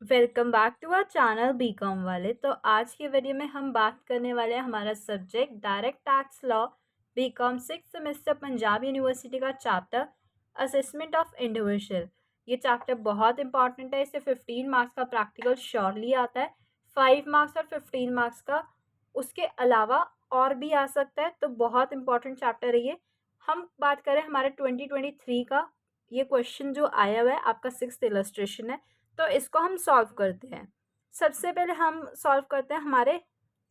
Welcome back to our channel BCom वाले। तो आज की वीडियो में हम बात करने वाले हैं हमारा subject direct tax law BCom 6 semester Punjab university का चैप्टर असेसमेंट ऑफ इंडिविजुअल। ये चैप्टर बहुत इंपॉर्टेंट है। इससे 15 मार्क्स का प्रैक्टिकल श्योरली आता है, 5 मार्क्स और 15 मार्क्स का उसके अलावा और भी आ सकता है। तो बहुत इंपॉर्टेंट चैप्टर है ये। हम बात करें हमारे 2023 का, ये क्वेश्चन जो आया हुआ है आपका 6th इलस्ट्रेशन है, तो इसको हम सॉल्व करते हैं। सबसे पहले हम सॉल्व करते हैं हमारे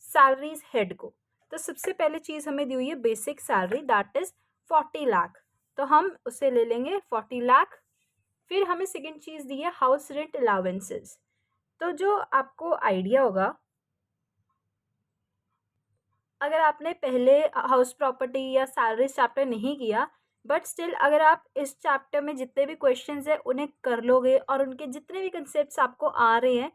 सैलरीज हेड को। तो सबसे पहले चीज़ हमें दी हुई है basic salary, that is 40 lakh. तो हम उसे ले लेंगे 40 लाख। फिर हमें सेकंड चीज़ दी है हाउस रेंट अलाउंसेस। तो जो आपको आइडिया होगा, अगर आपने पहले हाउस प्रॉपर्टी या सैलरी चैप्टर नहीं किया, बट स्टिल अगर आप इस चैप्टर में जितने भी क्वेश्चंस हैं उन्हें कर लोगे और उनके जितने भी कंसेप्ट्स आपको आ रहे हैं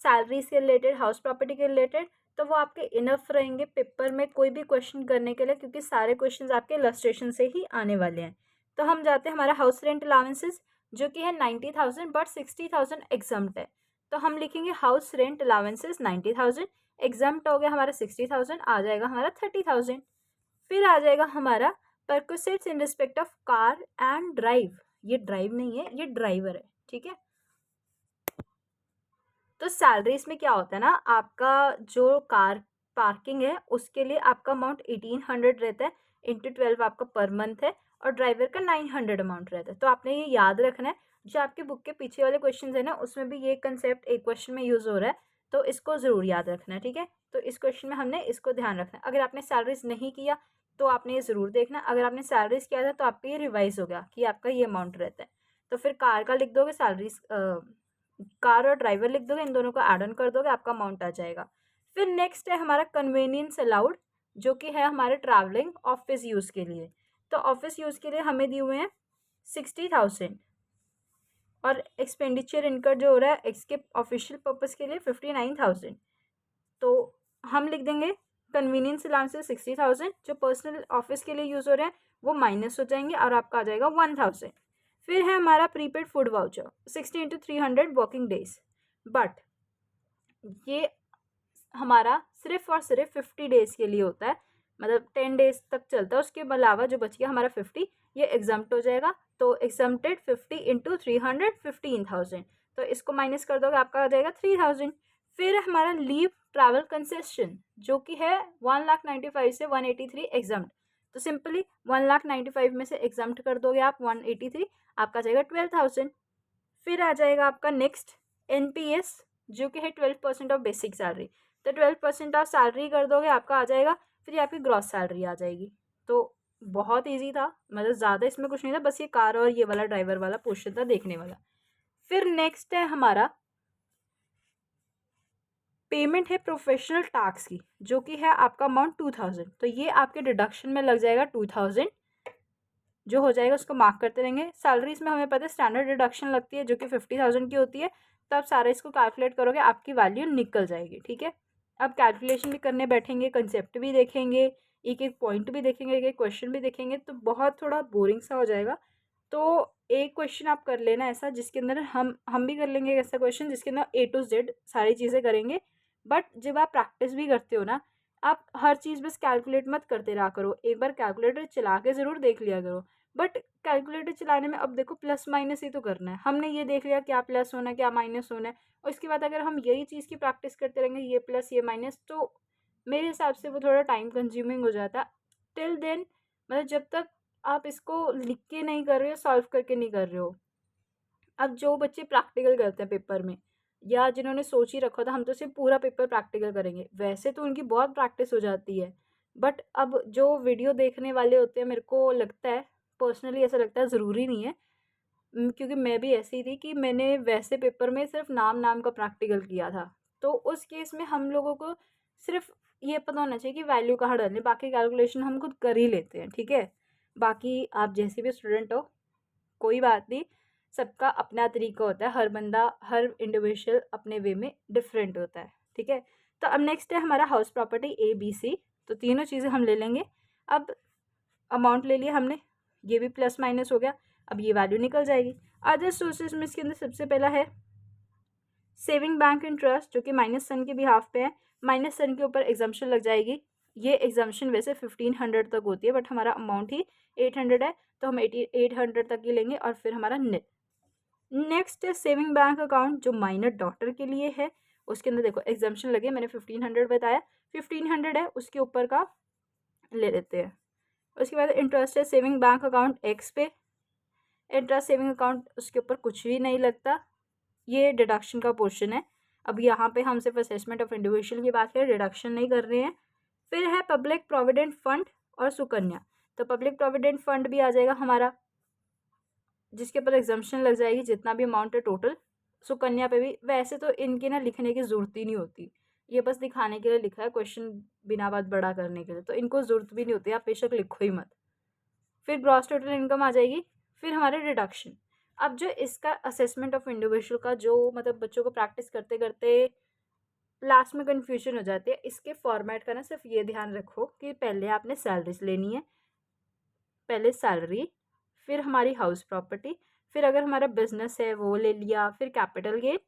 सैलरी से रिलेटेड, हाउस प्रॉपर्टी के रिलेटेड, तो वो आपके इनफ रहेंगे पेपर में कोई भी क्वेश्चन करने के लिए, क्योंकि सारे क्वेश्चंस आपके इलस्ट्रेशन से ही आने वाले हैं। तो हम जाते हैं हमारा हाउस रेंट अलाउंसेस, जो कि है 90,000 बट 60,000 एग्जम्प्ट है। तो हम लिखेंगे हाउस रेंट अलाउंसेस 90,000, एग्जम्प्ट हो गया हमारा 60,000, आ जाएगा हमारा 30,000। फिर आ जाएगा हमारा perquisites in respect of car and drive. ये ड्राइव नहीं है, ये ड्राइवर है, ठीक है। तो सैलरीज में क्या होता है ना, आपका जो कार पार्किंग है उसके लिए आपका अमाउंट 1800 रहता है, इंटू 12 आपका पर मंथ है, और ड्राइवर का 900 अमाउंट रहता है। तो आपने ये याद रखना है। जो आपके बुक के पीछे वाले क्वेश्चन है ना, उसमें भी ये कंसेप्ट एक क्वेश्चन में यूज हो रहा है, तो इसको ज़रूर याद रखना है, ठीक है। तो इस क्वेश्चन में हमने इसको ध्यान रखना है। अगर आपने सैलरीज नहीं किया तो आपने ये ज़रूर देखना। अगर आपने सैलरीज किया था तो आपका ये रिवाइज हो गया कि आपका ये अमाउंट रहता है। तो फिर कार का लिख दोगे, सैलरीज कार और ड्राइवर लिख दोगे, इन दोनों को ऐड ऑन कर दोगे, आपका अमाउंट आ जाएगा। फिर नेक्स्ट है हमारा कन्वीनियंस अलाउड, जो कि है हमारे ट्रैवलिंग ऑफिस यूज़ के लिए। तो ऑफिस यूज़ के लिए हमें दिए हुए हैं 60,000, और एक्सपेंडिचर इनका जो हो रहा है इसके ऑफिशियल पर्पज़ के लिए 59,000। तो हम लिख देंगे कन्वीनियंस अलाउंसेस 60,000, जो पर्सनल ऑफिस के लिए यूज़ हो रहे हैं वो माइनस हो जाएंगे और आपका आ जाएगा 1,000। फिर है हमारा prepaid food voucher 60 into 300 working days, but ये हमारा सिर्फ और सिर्फ 50 डेज़ के लिए होता है, मतलब 10 डेज तक चलता है। उसके अलावा जो बच गया हमारा 50, ये एग्जाम्प्ट हो जाएगा। तो एग्जाम्प्टेड 50 इंटू 300 15,000। तो इसको माइनस कर दोगे, आपका आ जाएगा 3,000। फिर हमारा लीव ट्रैवल कंसेशन, जो कि है 1,95,000 से 183 एग्जाम्प्ट। तो सिंपली 1,95,000 में से एग्जाम्प्ट कर दोगे आप 183, आपका जाएगा 12,000। फिर आ जाएगा आपका नेक्स्ट NPS, जो कि है 12% ऑफ बेसिक सैलरी। तो 12% ऑफ सैलरी कर दोगे, आपका आ जाएगा, फिर ये आपकी ग्रॉस सैलरी आ जाएगी। तो बहुत ईजी था, मतलब ज़्यादा इसमें कुछ नहीं था, बस ये कार और ये वाला ड्राइवर वाला पोर्शन था देखने वाला। फिर नेक्स्ट है हमारा पेमेंट है प्रोफेशनल टैक्स की, जो कि है आपका अमाउंट 2,000। तो ये आपके डिडक्शन में लग जाएगा 2,000, जो हो जाएगा उसको मार्क करते रहेंगे। सैलरीज में हमें पता है स्टैंडर्ड डिडक्शन लगती है, जो कि 50,000 की होती है। तो आप सारा इसको कैलकुलेट करोगे, आपकी वैल्यू निकल जाएगी, ठीक है। अब कैलकुलेशन भी करने बैठेंगे, कंसेप्ट भी देखेंगे, एक एक पॉइंट भी देखेंगे, एक एक क्वेश्चन भी देखेंगे, तो बहुत थोड़ा बोरिंग सा हो जाएगा। तो एक क्वेश्चन आप कर लेना ऐसा जिसके अंदर हम भी कर लेंगे ऐसा क्वेश्चन जिसके अंदर A to Z सारी चीज़ें करेंगे। बट जब आप प्रैक्टिस भी करते हो ना, आप हर चीज़ बस कैलकुलेट मत करते रहा करो, एक बार कैलकुलेटर चला के ज़रूर देख लिया करो। बट कैलकुलेटर चलाने में अब देखो प्लस माइनस ही तो करना है। हमने ये देख लिया क्या प्लस होना है क्या माइनस होना है, और इसके बाद अगर हम यही चीज़ की प्रैक्टिस करते रहेंगे, ये प्लस ये माइनस, तो मेरे हिसाब से वो थोड़ा टाइम कंज्यूमिंग हो जाता। टिल देन, मतलब जब तक आप इसको लिख के नहीं कर रहे हो, सॉल्व करके नहीं कर रहे हो। अब जो बच्चे प्रैक्टिकल करते हैं पेपर में, या जिन्होंने सोच ही रखा था हम तो सिर्फ पूरा पेपर प्रैक्टिकल करेंगे, वैसे तो उनकी बहुत प्रैक्टिस हो जाती है। बट अब जो वीडियो देखने वाले होते हैं, मेरे को लगता है पर्सनली ऐसा लगता है ज़रूरी नहीं है। क्योंकि मैं भी ऐसी ही थी कि मैंने वैसे पेपर में सिर्फ नाम नाम का प्रैक्टिकल किया था। तो उस केस में हम लोगों को सिर्फ ये पता होना चाहिए कि वैल्यू कहाँ डालनी, बाकी कैलकुलेशन हम खुद कर ही लेते हैं, ठीक है। बाकी आप जैसे भी स्टूडेंट हो, कोई बात नहीं, सबका अपना तरीका होता है, हर बंदा हर इंडिविजुअल अपने वे में डिफरेंट होता है, ठीक है। तो अब नेक्स्ट है हमारा हाउस प्रॉपर्टी ABC। तो तीनों चीज़ें हम ले लेंगे। अब अमाउंट ले लिया हमने, ये भी प्लस माइनस हो गया, अब ये वैल्यू निकल जाएगी। अदर सोर्सेज में इसके अंदर सबसे पहला है सेविंग बैंक इंटरेस्ट जो कि माइनस सन के बिहाफ पे है, माइनस सन के ऊपर एग्जाम्पशन लग जाएगी। ये एग्जाम्पशन वैसे 1500 तक होती है, बट हमारा अमाउंट ही 800 है, तो हम 800 तक ही लेंगे और फिर हमारा नेक्स्ट सेविंग बैंक अकाउंट जो माइनर डॉटर के लिए है, उसके अंदर देखो एग्जाम्पशन लगे, मैंने 1500 बताया, 1500 है उसके ऊपर का ले लेते हैं। उसके बाद इंटरेस्ट है सेविंग बैंक अकाउंट एक्स पे, इंटरेस्ट सेविंग अकाउंट उसके ऊपर कुछ भी नहीं लगता, ये डिडक्शन का पोर्शन है। अब यहाँ पे हम सिर्फ असेसमेंट ऑफ इंडिविजुअल की बात करें, डिडक्शन नहीं कर रहे हैं। फिर है पब्लिक प्रोविडेंट फंड और सुकन्या, तो पब्लिक प्रोविडेंट फंड भी आ जाएगा हमारा, जिसके ऊपर एग्जाम्पशन लग जाएगी जितना भी अमाउंट है टोटल। सुकन्या पे भी वैसे तो इनकी ना लिखने की ज़रूरत ही नहीं होती, ये बस दिखाने के लिए लिखा है, क्वेश्चन बिना बात बड़ा करने के लिए, तो इनको ज़रूरत भी नहीं होती, आप बेशक लिखो ही मत। फिर ग्रॉस टोटल इनकम आ जाएगी, फिर हमारे डिडक्शन। अब जो इसका असेसमेंट ऑफ इंडिविजुअल का जो मतलब बच्चों को प्रैक्टिस करते करते लास्ट में कन्फ्यूजन हो जाती है, इसके फॉर्मेट का ना सिर्फ ये ध्यान रखो कि पहले आपने सैलरीज लेनी है, पहले सैलरी, फिर हमारी हाउस प्रॉपर्टी, फिर अगर हमारा बिजनेस है वो ले लिया, फिर capital gain,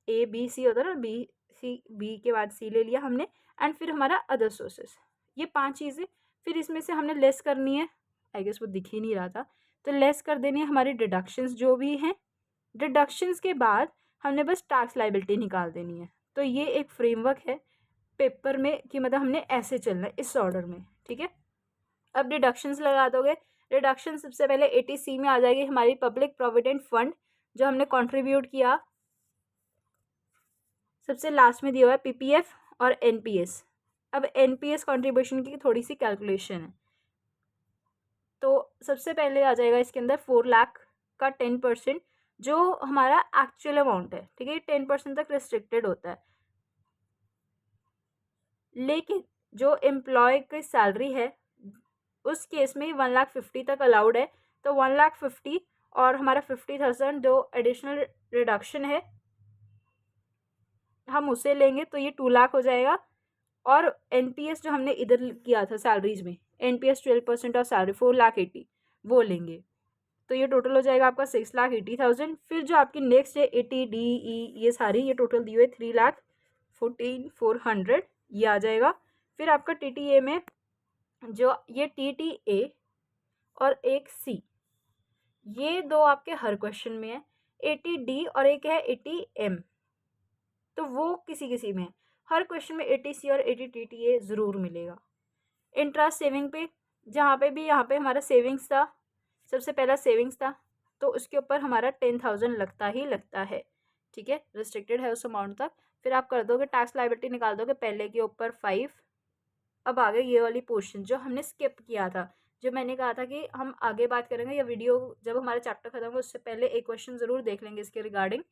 A B C होता है ना, बी सी, बी के बाद सी ले लिया हमने, एंड फिर हमारा अदर सोर्सेस, ये 5 चीज़ें। फिर इसमें से हमने लेस करनी है, आई गेस वो दिख ही नहीं रहा था, तो लेस कर देनी है हमारी डिडक्शंस जो भी हैं। डिडक्शंस के बाद हमने बस टैक्स लाइबिलिटी निकाल देनी है। तो ये एक फ्रेमवर्क है पेपर में कि मतलब हमने ऐसे चलना है इस ऑर्डर में, ठीक है। अब डिडक्शंस लगा दोगे, डिडक्शन सबसे पहले 80C में आ जाएगी हमारी पब्लिक प्रोविडेंट फंड जो हमने कंट्रीब्यूट किया, सबसे लास्ट में दिया हुआ है पीपीएफ और एनपीएस। अब एनपीएस कंट्रीब्यूशन की थोड़ी सी कैलकुलेशन है, तो सबसे पहले आ जाएगा इसके अंदर 4 लाख का 10% जो हमारा एक्चुअल अमाउंट है, ठीक है, 10% तक रिस्ट्रिक्टेड होता है, लेकिन जो एम्प्लॉय की सैलरी है उस केस में 1,50,000 तक अलाउड है, तो 1,50,000 और हमारा 50,000 जो एडिशनल रिडक्शन है हम उसे लेंगे, तो ये 2 लाख हो जाएगा। और एनपीएस जो हमने इधर किया था सैलरीज में, एनपीएस 12% ऑफ सैलरी 4,80,000 वो लेंगे, तो ये टोटल हो जाएगा आपका 6,80,000। फिर जो आपकी नेक्स्ट है 80DE ये सारी ये टोटल दी हुई 3,14,400 ये आ जाएगा। फिर आपका टीटीए में जो ये टीटीए और एक सी, ये दो आपके हर क्वेश्चन में है, 80D और एक है 80M, तो वो किसी किसी में है, हर क्वेश्चन में 80C और 80TTA ज़रूर मिलेगा। इंटरेस्ट सेविंग पे, जहाँ पे भी यहाँ पे हमारा सेविंग्स था, सबसे पहला सेविंग्स था, तो उसके ऊपर हमारा 10,000 लगता ही लगता है, ठीक है, रिस्ट्रिक्टेड है उस अमाउंट तक। फिर आप कर दोगे टैक्स लाइबिलिटी निकाल दोगे, पहले के ऊपर 5। अब आ गई ये वाली पोर्शन जो हमने स्किप किया था, जो मैंने कहा था कि हम आगे बात करेंगे, या वीडियो जब हमारा चैप्टर खत्म हो उससे पहले एक क्वेश्चन ज़रूर देख लेंगे इसके रिगार्डिंग।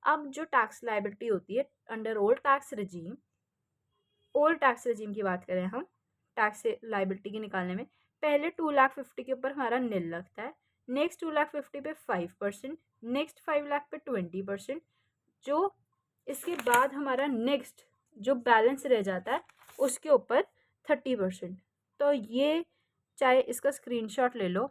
अब जो टैक्स लाइबिलिटी होती है under old tax regime, old tax regime की बात करें हम, टैक्स लाइबिलिटी की निकालने में पहले 2,50,000 के ऊपर हमारा निल लगता है, नेक्स्ट 2,50,000 पे 5%, नेक्स्ट 5 लाख पे 20%, जो इसके बाद हमारा नेक्स्ट जो बैलेंस रह जाता है उसके ऊपर 30%। तो ये चाहे इसका स्क्रीनशॉट ले लो,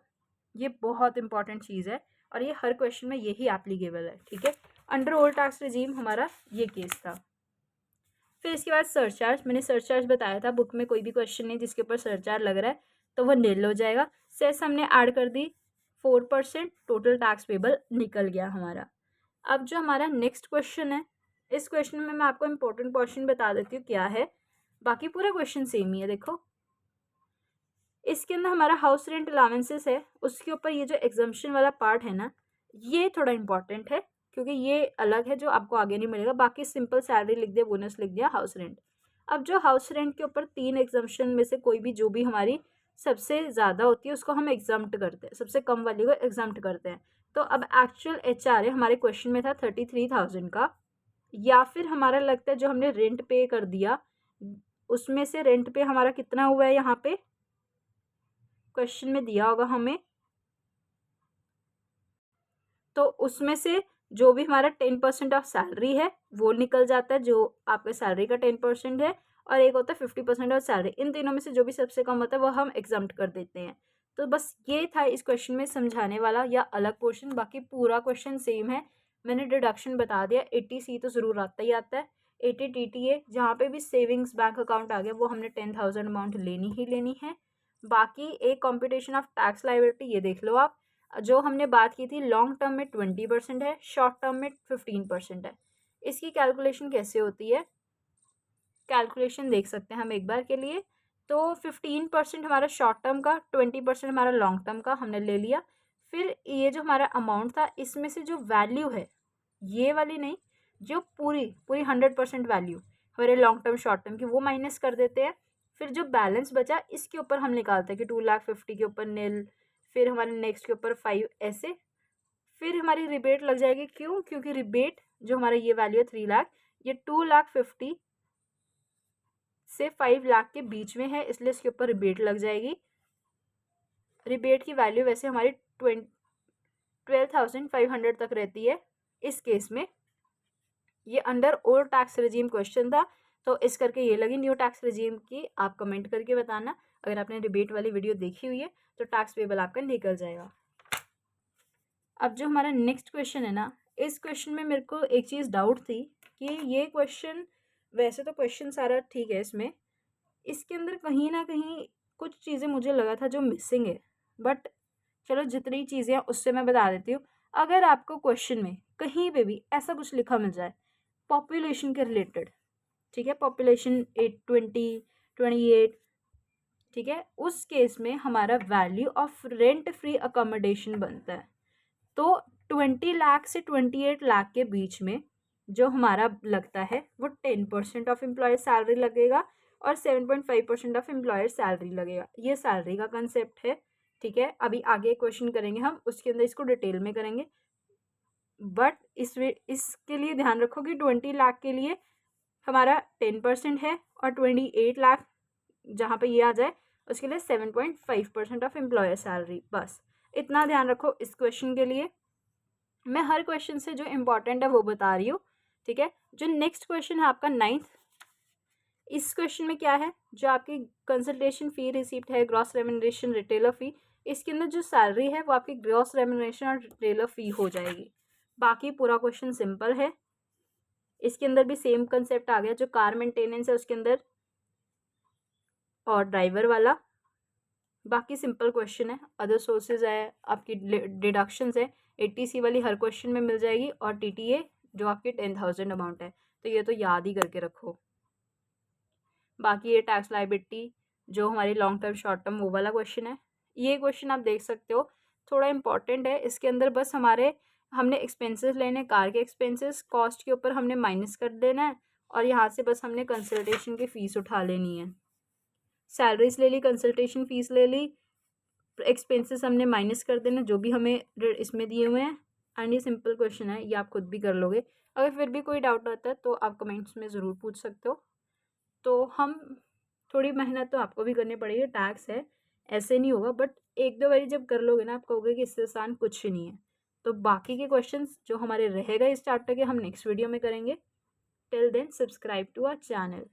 ये बहुत इंपॉर्टेंट चीज़ है और ये हर क्वेश्चन में यही एप्लीकेबल है, ठीक है। अंडर ओल्ड टैक्स रिजीम हमारा ये केस था। फिर इसके बाद सरचार्ज, मैंने सरचार्ज बताया था, बुक में कोई भी क्वेश्चन नहीं जिसके ऊपर सरचार्ज लग रहा है तो वो निल हो जाएगा। सेस हमने ऐड कर दी 4%, टोटल टैक्स पेबल निकल गया हमारा। अब जो हमारा नेक्स्ट क्वेश्चन है, इस क्वेश्चन में मैं आपको इम्पोर्टेंट क्वेश्चन बता देती हूँ क्या है, बाकी पूरा क्वेश्चन सेम ही है। देखो इसके अंदर हमारा हाउस रेंट अलाउंसेस है, उसके ऊपर ये जो एग्जम्पशन वाला पार्ट है ना, ये थोड़ा इंपॉर्टेंट है क्योंकि ये अलग है जो आपको आगे नहीं मिलेगा। बाकी सिंपल सैलरी लिख दिया, बोनस लिख दिया, हाउस रेंट। अब जो हाउस रेंट के ऊपर 3 एग्जम्पशन में से कोई भी जो भी हमारी सबसे ज़्यादा होती है उसको हम एग्जाम्प्ट करते हैं, सबसे कम वाली को एग्जाम्प्ट करते हैं। तो अब एक्चुअल HRA हमारे क्वेश्चन में था 33,000 का, या फिर हमारा लगता है जो हमने रेंट पे कर दिया उसमें से रेंट पे हमारा कितना हुआ है, यहाँ पे क्वेश्चन में दिया होगा हमें, तो उसमें से जो भी हमारा 10% ऑफ सैलरी है वो निकल जाता है, जो आपके सैलरी का 10% है, और एक होता है 50% ऑफ सैलरी। इन तीनों में से जो भी सबसे कम होता है वो हम एग्जाम्प्ट कर देते हैं। तो बस ये था इस क्वेश्चन में समझाने वाला या अलग पोर्शन, बाकी पूरा क्वेश्चन सेम है। मैंने डिडक्शन बता दिया। 80C तो ज़रूर आता ही आता है। 80 TTA जहाँ पे भी सेविंग्स बैंक अकाउंट आ गया वो हमने 10,000 अमाउंट लेनी ही लेनी है। बाकी एक कंप्यूटेशन ऑफ टैक्स लायबिलिटी ये देख लो आप, जो हमने बात की थी लॉन्ग टर्म में 20% है, शॉर्ट टर्म में 15% है। इसकी कैलकुलेशन कैसे होती है, कैलकुलेशन देख सकते हैं हम एक बार के लिए। तो 15% हमारा शॉर्ट टर्म का, 20% हमारा लॉन्ग टर्म का हमने ले लिया। फिर ये जो हमारा अमाउंट था इसमें से जो वैल्यू है, ये वाली नहीं, जो पूरी पूरी 100% वैल्यू हमारे लॉन्ग टर्म शॉर्ट टर्म की वो माइनस कर देते हैं। फिर जो बैलेंस बचा इसके ऊपर हम निकालते हैं कि 2,50,000 के ऊपर नील, फिर हमारे नेक्स्ट के ऊपर 5 ऐसे। फिर हमारी रिबेट लग जाएगी, क्यों, क्योंकि रिबेट जो हमारा ये वैल्यू है 3 लाख, ये 2,50,000 से 5 लाख के बीच में है, इसलिए इसके ऊपर रिबेट लग जाएगी। रिबेट की वैल्यू वैसे हमारी 12,500 तक रहती है। इस केस में ये under old tax regime question था, तो इस करके ये लगी न्यू टैक्स रेजीम की। आप कमेंट करके बताना अगर आपने रिबेट वाली वीडियो देखी हुई है तो टैक्स पेबल आपका निकल जाएगा। अब जो हमारा नेक्स्ट क्वेश्चन है ना, इस क्वेश्चन में मेरे को एक चीज़ डाउट थी कि ये क्वेश्चन, वैसे तो क्वेश्चन सारा ठीक है इसमें, इसके अंदर कहीं ना कहीं कुछ चीज़ें मुझे लगा था जो मिसिंग है। बट चलो जितनी चीज़ें हैं उससे मैं बता देती हूँ। अगर आपको क्वेश्चन में कहीं पे भी ऐसा कुछ लिखा मिल जाए पॉपुलेशन के रिलेटेड, ठीक है, पॉपुलेशन 28, ठीक है, उस केस में हमारा value of rent free accommodation बनता है। तो 20 लाख से 28 लाख के बीच में जो हमारा लगता है वो 10% ऑफ एम्प्लॉयर सैलरी लगेगा और 7.5% ऑफ एम्प्लॉयर सैलरी लगेगा। ये सैलरी का कंसेप्ट है, ठीक है। अभी आगे क्वेश्चन करेंगे हम, उसके अंदर इसको डिटेल में करेंगे। बट इसके लिए ध्यान रखो कि 20 लाख के लिए हमारा 10% है और 28 लाख जहाँ पे ये आ जाए उसके लिए 7.5% ऑफ एम्प्लॉयर सैलरी। बस इतना ध्यान रखो इस क्वेश्चन के लिए। मैं हर क्वेश्चन से जो इम्पोर्टेंट है वो बता रही हूँ, ठीक है। जो नेक्स्ट क्वेश्चन है आपका 9th, इस क्वेश्चन में क्या है, जो आपकी कंसल्टेशन फ़ी रिसिप्ट है, ग्रॉस रेम्यूनरेशन, रिटेलर फ़ी, इसके अंदर जो सैलरी है वो आपकी ग्रॉस रेम्यूनरेशन और रिटेलर फ़ी हो जाएगी। बाकी पूरा क्वेश्चन सिंपल है। इसके अंदर भी सेम कंसेप्ट आ गया, जो कार मेंटेनेंस है उसके अंदर और ड्राइवर वाला। बाकी सिंपल क्वेश्चन है। अदर सोर्सेज है, आपकी डिडक्शंस है, 80C वाली हर क्वेश्चन में मिल जाएगी, और TTA जो आपकी 10,000 अमाउंट है, तो ये तो याद ही करके रखो। बाकी ये टैक्स लायबिलिटी जो हमारी लॉन्ग टर्म शॉर्ट टर्म वो वाला क्वेश्चन है। ये क्वेश्चन आप देख सकते हो, थोड़ा इंपॉर्टेंट है। इसके अंदर बस हमने एक्सपेंसेस लेने, कार के एक्सपेंसेस कॉस्ट के ऊपर हमने माइनस कर देना है, और यहाँ से बस हमने कंसल्टेशन की फ़ीस उठा लेनी है। सैलरीज ले ली, कंसल्टेशन फ़ीस ले ली, एक्सपेंसेस हमने माइनस कर देना जो भी हमें इसमें दिए हुए हैं। एंड ये सिंपल क्वेश्चन है, ये आप खुद भी कर लोगे। अगर फिर भी कोई डाउट आता है तो आप कमेंट्स में ज़रूर पूछ सकते हो। तो हम थोड़ी मेहनत तो आपको भी करनी पड़ेगी, टैक्स है, ऐसे नहीं होगा, बट एक दो बारी जब कर लोगे ना आप कहोगे कि इससे आसान कुछ नहीं है। तो बाकी के क्वेश्चंस जो हमारे रहेगा इस चैप्टर के हम नेक्स्ट वीडियो में करेंगे। Till then subscribe to our channel.